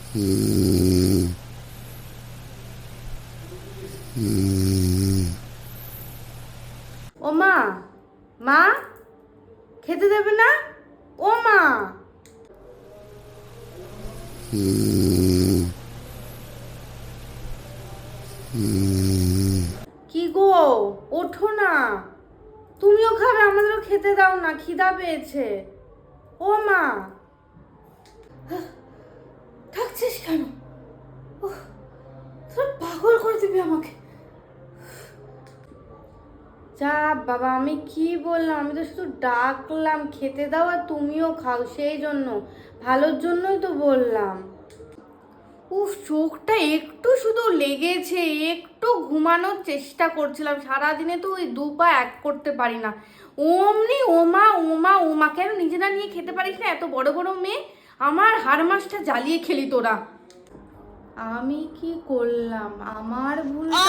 ও মা, মা খেতে দেবে না? ও মা, কি গো, ওঠো না, তুমিও খাবে, আমাদেরও খেতে দাও না, খিদা পেয়েছে। ও মা, থাকছিস কেন? তোরা পাগল করে দিবি আমাকে। যা বাবা, আমি কি বললাম, আমি তো শুধু ডাকলাম খেতে দাও আর তুমিও খাও, সেই জন্য, ভালোর জন্যই তো বললাম। উফ, চোখটা একটু শুধু লেগেছে, একটু ঘুমানোর চেষ্টা করছিলাম, সারাদিনে তো ওই দু পা এক করতে পারি না। অমনি ওমা ওমা ওমা, কেন নিজেরা নিয়ে খেতে পারিস না? এত বড় বড় মেয়ে, আমার হাড় মাসটা জ্বালিয়ে খেলি তোরা। আমি কি করলাম? আমার ভুলটা